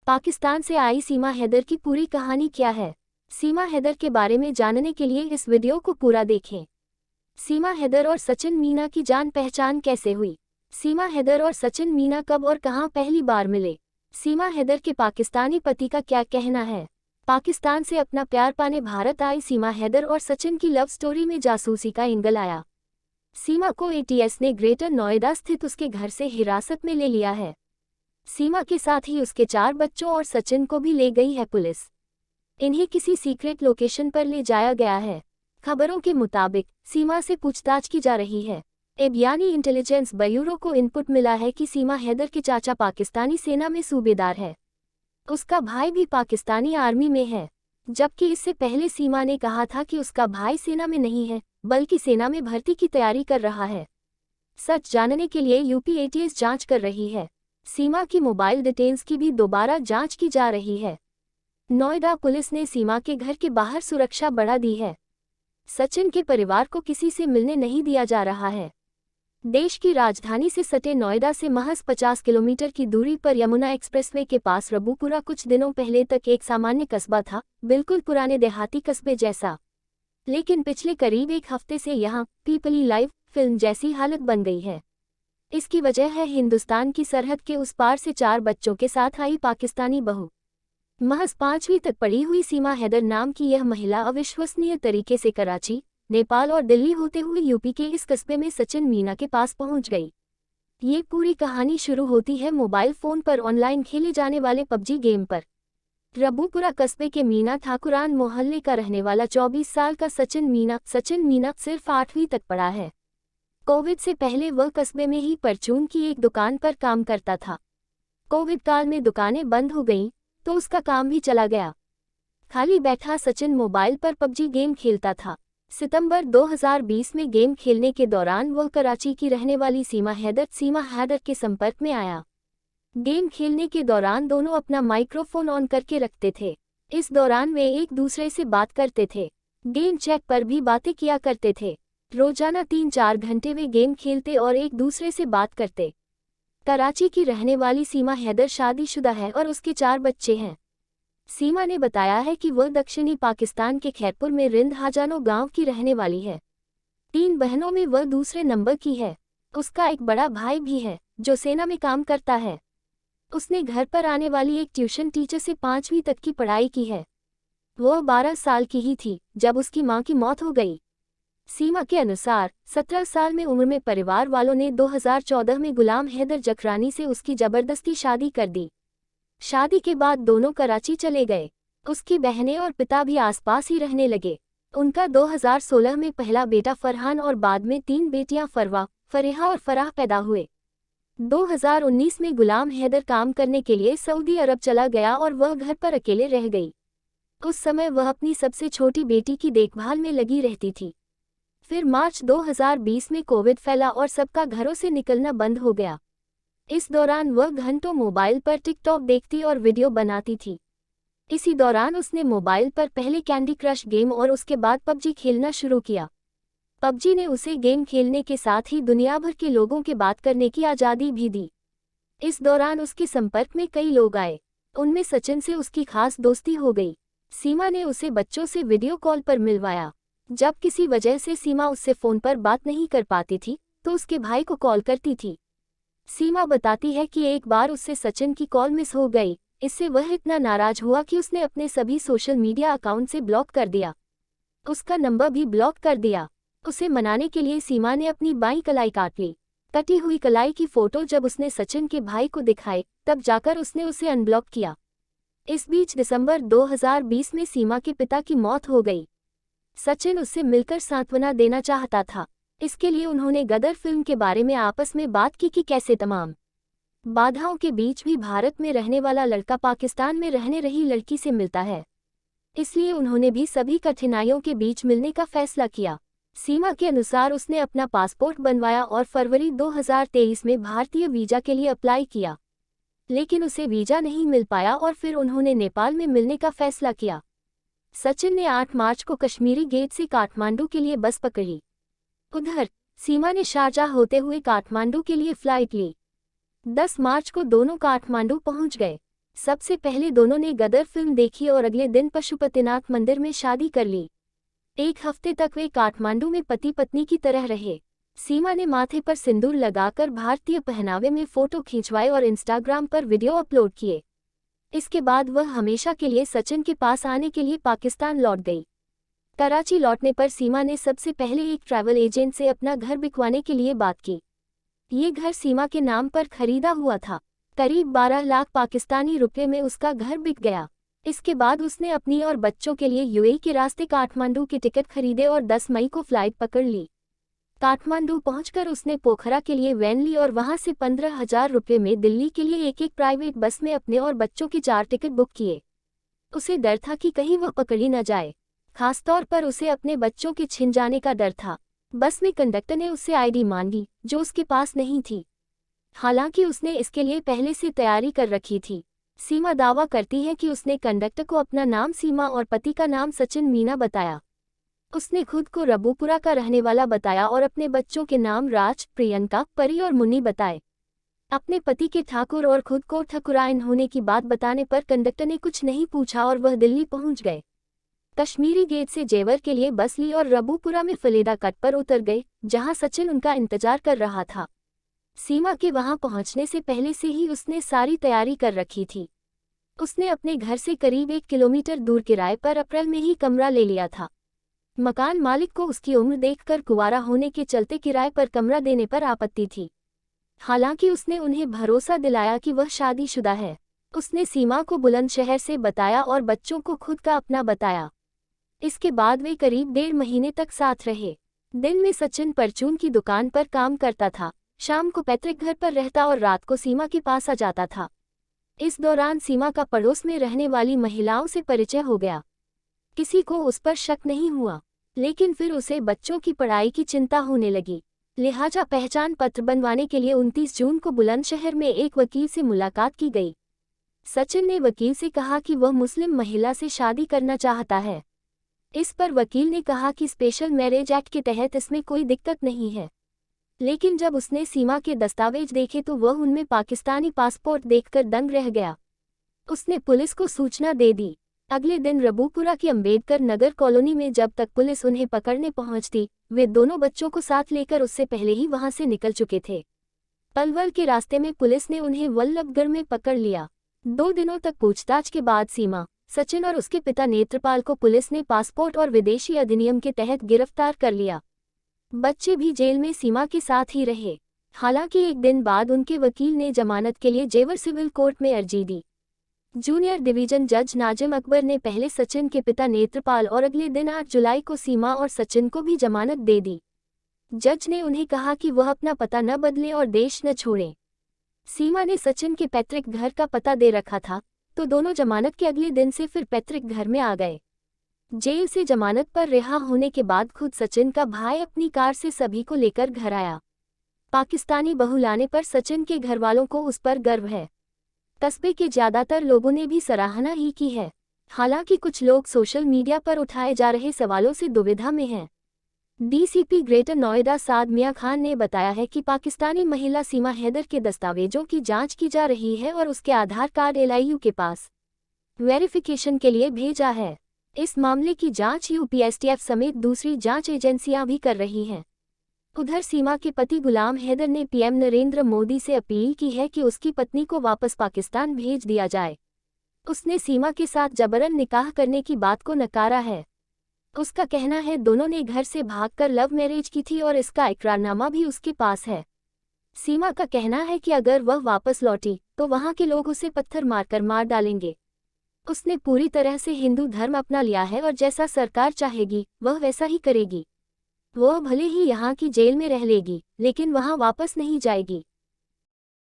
पाकिस्तान से आई सीमा हैदर की पूरी कहानी क्या है? सीमा हैदर के बारे में जानने के लिए इस वीडियो को पूरा देखें। सीमा हैदर और सचिन मीना की जान पहचान कैसे हुई? सीमा हैदर और सचिन मीना कब और कहां पहली बार मिले? सीमा हैदर के पाकिस्तानी पति का क्या कहना है? पाकिस्तान से अपना प्यार पाने भारत आई सीमा हैदर और सचिन की लव स्टोरी में जासूसी का एंगल आया। सीमा को एटीएस ने ग्रेटर नोएडा स्थित उसके घर से हिरासत में ले लिया है। सीमा के साथ ही उसके 4 बच्चों और सचिन को भी ले गई है पुलिस। इन्हें किसी सीक्रेट लोकेशन पर ले जाया गया है। खबरों के मुताबिक सीमा से पूछताछ की जा रही है। यानी इंटेलिजेंस ब्यूरो को इनपुट मिला है कि सीमा हैदर के चाचा पाकिस्तानी सेना में सूबेदार है। उसका भाई भी पाकिस्तानी आर्मी में है, जबकि इससे पहले सीमा ने कहा था कि उसका भाई सेना में नहीं है बल्कि सेना में भर्ती की तैयारी कर रहा है। सच जानने के लिए यूपी एटीएस जांच कर रही है। सीमा की मोबाइल डिटेल्स की भी दोबारा जांच की जा रही है। नोएडा पुलिस ने सीमा के घर के बाहर सुरक्षा बढ़ा दी है। सचिन के परिवार को किसी से मिलने नहीं दिया जा रहा है। देश की राजधानी से सटे नोएडा से महज 50 किलोमीटर की दूरी पर यमुना एक्सप्रेसवे के पास रबूपुरा कुछ दिनों पहले तक एक सामान्य कस्बा था, बिल्कुल पुराने देहाती कस्बे जैसा। लेकिन पिछले करीब एक हफ्ते से यहाँ पीपली लाइव फिल्म जैसी हालत बन गई है। इसकी वजह है हिंदुस्तान की सरहद के उस पार से 4 बच्चों के साथ आई पाकिस्तानी बहू। महज 5वीं तक पढ़ी हुई सीमा हैदर नाम की यह महिला अविश्वसनीय तरीके से कराची, नेपाल और दिल्ली होते हुए यूपी के इस कस्बे में सचिन मीना के पास पहुंच गई। ये पूरी कहानी शुरू होती है मोबाइल फोन पर ऑनलाइन खेले जाने वाले पबजी गेम पर। रबूपुरा कस्बे के मीना ठाकुरान मोहल्ले का रहने वाला 24 साल का सचिन मीना सिर्फ 8वीं तक पढ़ा है। कोविड से पहले वह कस्बे में ही परचून की एक दुकान पर काम करता था। कोविड काल में दुकानें बंद हो गईं, तो उसका काम भी चला गया। खाली बैठा सचिन मोबाइल पर पबजी गेम खेलता था। सितंबर 2020 में गेम खेलने के दौरान वह कराची की रहने वाली सीमा हैदर के संपर्क में आया। गेम खेलने के दौरान दोनों अपना माइक्रोफोन ऑन करके रखते थे। इस दौरान वे एक दूसरे से बात करते थे। गेम चैट पर भी बातें किया करते थे। रोजाना 3-4 घंटे वे गेम खेलते और एक दूसरे से बात करते। कराची की रहने वाली सीमा हैदर शादीशुदा है और उसके 4 बच्चे हैं। सीमा ने बताया है कि वह दक्षिणी पाकिस्तान के खैरपुर में रिंद हाजानो गांव की रहने वाली है। 3 बहनों में वह दूसरे नंबर की है। उसका एक बड़ा भाई भी है जो सेना में काम करता है। उसने घर पर आने वाली एक ट्यूशन टीचर से 5वीं तक की पढ़ाई की है। वह 12 साल की ही थी जब उसकी मां की मौत हो गई। सीमा के अनुसार 17 साल में उम्र में परिवार वालों ने 2014 में गुलाम हैदर जखरानी से उसकी जबरदस्ती शादी कर दी। शादी के बाद दोनों कराची चले गए। उसकी बहनें और पिता भी आसपास ही रहने लगे। उनका 2016 में पहला बेटा फरहान और बाद में 3 बेटियां फरेहा और फराह पैदा हुए। 2019 में गुलाम हैदर काम करने के लिए सऊदी अरब चला गया और वह घर पर अकेले रह गई। उस समय वह अपनी सबसे छोटी बेटी की देखभाल में लगी रहती थी। फिर मार्च 2020 में कोविड फैला और सबका घरों से निकलना बंद हो गया। इस दौरान वह घंटों मोबाइल पर टिकटॉक देखती और वीडियो बनाती थी। इसी दौरान उसने मोबाइल पर पहले कैंडी क्रश गेम और उसके बाद पबजी खेलना शुरू किया। पबजी ने उसे गेम खेलने के साथ ही दुनिया भर के लोगों के बात करने की आज़ादी भी दी। इस दौरान उसके संपर्क में कई लोग आए। उनमें सचिन से उसकी खास दोस्ती हो गई। सीमा ने उसे बच्चों से वीडियो कॉल पर मिलवाया। जब किसी वजह से सीमा उससे फोन पर बात नहीं कर पाती थी तो उसके भाई को कॉल करती थी। सीमा बताती है कि एक बार उससे सचिन की कॉल मिस हो गई। इससे वह इतना नाराज हुआ कि उसने अपने सभी सोशल मीडिया अकाउंट से ब्लॉक कर दिया। उसका नंबर भी ब्लॉक कर दिया। उसे मनाने के लिए सीमा ने अपनी बाईं कलाई काट ली। कटी हुई कलाई की फोटो जब उसने सचिन के भाई को दिखाई तब जाकर उसने उसे अनब्लॉक किया। इस बीच दिसंबर 2020 में सीमा के पिता की मौत हो गई। सचिन उससे मिलकर सांत्वना देना चाहता था। इसके लिए उन्होंने गदर फिल्म के बारे में आपस में बात की कि कैसे तमाम बाधाओं के बीच भी भारत में रहने वाला लड़का पाकिस्तान में रहने रही लड़की से मिलता है। इसलिए उन्होंने भी सभी कठिनाइयों के बीच मिलने का फैसला किया। सीमा के अनुसार उसने अपना पासपोर्ट बनवाया और फरवरी 2023 में भारतीय वीजा के लिए अप्लाई किया, लेकिन उसे वीजा नहीं मिल पाया और फिर उन्होंने नेपाल में मिलने का फैसला किया। सचिन ने 8 मार्च को कश्मीरी गेट से काठमांडू के लिए बस पकड़ी। उधर सीमा ने शारजाह होते हुए काठमांडू के लिए फ्लाइट ली। 10 मार्च को दोनों काठमांडू पहुंच गए। सबसे पहले दोनों ने गदर फिल्म देखी और अगले दिन पशुपतिनाथ मंदिर में शादी कर ली। एक हफ्ते तक वे काठमांडू में पति पत्नी की तरह रहे। सीमा ने माथे पर सिंदूर लगाकर भारतीय पहनावे में फोटो खिंचवाए और इंस्टाग्राम पर वीडियो अपलोड किए। इसके बाद वह हमेशा के लिए सचिन के पास आने के लिए पाकिस्तान लौट गई। कराची लौटने पर सीमा ने सबसे पहले एक ट्रैवल एजेंट से अपना घर बिकवाने के लिए बात की। ये घर सीमा के नाम पर खरीदा हुआ था। करीब 12 लाख पाकिस्तानी रुपये में उसका घर बिक गया। इसके बाद उसने अपनी और बच्चों के लिए यूएई के रास्ते काठमांडू की टिकट खरीदे और 10 मई को फ्लाइट पकड़ ली। काठमांडू पहुंचकर उसने पोखरा के लिए वैन ली और वहां से 15,000 रुपये में दिल्ली के लिए एक प्राइवेट बस में अपने और बच्चों के 4 टिकट बुक किए। उसे डर था कि कहीं वह पकड़ी न जाए, खासतौर पर उसे अपने बच्चों के छिन जाने का डर था। बस में कंडक्टर ने उससे आईडी मांगी, जो उसके पास नहीं थी। हालांकि उसने इसके लिए पहले से तैयारी कर रखी थी। सीमा दावा करती है कि उसने कंडक्टर को अपना नाम सीमा और पति का नाम सचिन मीना बताया। उसने खुद को रबूपुरा का रहने वाला बताया और अपने बच्चों के नाम राज, प्रियंका, परी और मुन्नी बताए। अपने पति के ठाकुर और खुद को ठकुराइन होने की बात बताने पर कंडक्टर ने कुछ नहीं पूछा और वह दिल्ली पहुंच गए। कश्मीरी गेट से जेवर के लिए बस ली और रबूपुरा में फलेदा कट पर उतर गए, जहां सचिन उनका इंतजार कर रहा था। सीमा के वहां पहुंचने से पहले से ही उसने सारी तैयारी कर रखी थी। उसने अपने घर से करीब 1 किलोमीटर दूर किराए पर अप्रैल में ही कमरा ले लिया था। मकान मालिक को उसकी उम्र देखकर कुंवारा होने के चलते किराए पर कमरा देने पर आपत्ति थी। हालांकि उसने उन्हें भरोसा दिलाया कि वह शादीशुदा है। उसने सीमा को बुलंदशहर से बताया और बच्चों को खुद का अपना बताया। इसके बाद वे करीब 1.5 महीने तक साथ रहे। दिन में सचिन परचून की दुकान पर काम करता था, शाम को पैतृक घर पर रहता और रात को सीमा के पास आ जाता था। इस दौरान सीमा का पड़ोस में रहने वाली महिलाओं से परिचय हो गया। किसी को उस पर शक नहीं हुआ, लेकिन फिर उसे बच्चों की पढ़ाई की चिंता होने लगी। लिहाजा पहचान पत्र बनवाने के लिए 29 जून को बुलंदशहर में एक वकील से मुलाकात की गई। सचिन ने वकील से कहा कि वह मुस्लिम महिला से शादी करना चाहता है। इस पर वकील ने कहा कि स्पेशल मैरिज एक्ट के तहत इसमें कोई दिक्कत नहीं है। लेकिन जब उसने सीमा के दस्तावेज देखे तो वह उनमें पाकिस्तानी पासपोर्ट देखकर दंग रह गया। उसने पुलिस को सूचना दे दी। अगले दिन रबूपुरा की अंबेडकर नगर कॉलोनी में जब तक पुलिस उन्हें पकड़ने पहुंचती, वे दोनों बच्चों को साथ लेकर उससे पहले ही वहां से निकल चुके थे। पलवल के रास्ते में पुलिस ने उन्हें वल्लभगढ़ में पकड़ लिया। 2 दिनों तक पूछताछ के बाद सीमा, सचिन और उसके पिता नेत्रपाल को पुलिस ने पासपोर्ट और विदेशी अधिनियम के तहत गिरफ्तार कर लिया। बच्चे भी जेल में सीमा के साथ ही रहे। हालांकि एक दिन बाद उनके वकील ने जमानत के लिए जेवर सिविल कोर्ट में अर्जी दी। जूनियर डिवीजन जज नाजिम अकबर ने पहले सचिन के पिता नेत्रपाल और अगले दिन 8 जुलाई को सीमा और सचिन को भी जमानत दे दी। जज ने उन्हें कहा कि वह अपना पता न बदलें और देश न छोड़ें। सीमा ने सचिन के पैतृक घर का पता दे रखा था, तो दोनों जमानत के अगले दिन से फिर पैतृक घर में आ गए। जेल से जमानत पर रिहा होने के बाद खुद सचिन का भाई अपनी कार से सभी को लेकर घर आया। पाकिस्तानी बहू लाने पर सचिन के घरवालों को उस पर गर्व है। कस्बे के ज्यादातर लोगों ने भी सराहना ही की है। हालांकि कुछ लोग सोशल मीडिया पर उठाए जा रहे सवालों से दुविधा में हैं। डीसीपी ग्रेटर नोएडा साद मियां खान ने बताया है कि पाकिस्तानी महिला सीमा हैदर के दस्तावेजों की जांच की जा रही है और उसके आधार कार्ड LIU के पास वेरिफिकेशन के लिए भेजा है। इस मामले की जांच UPSTF समेत दूसरी जांच एजेंसियां भी कर रही हैं। उधर सीमा के पति गुलाम हैदर ने PM नरेंद्र मोदी से अपील की है कि उसकी पत्नी को वापस पाकिस्तान भेज दिया जाए। उसने सीमा के साथ जबरन निकाह करने की बात को नकारा है। उसका कहना है दोनों ने घर से भागकर लव मैरिज की थी और इसका इकरारनामा भी उसके पास है। सीमा का कहना है कि अगर वह वापस लौटी तो वहां के लोग उसे पत्थर मारकर मार डालेंगे। उसने पूरी तरह से हिंदू धर्म अपना लिया है और जैसा सरकार चाहेगी वह वैसा ही करेगी। वह भले ही यहाँ की जेल में रह लेगी, लेकिन वहाँ वापस नहीं जाएगी।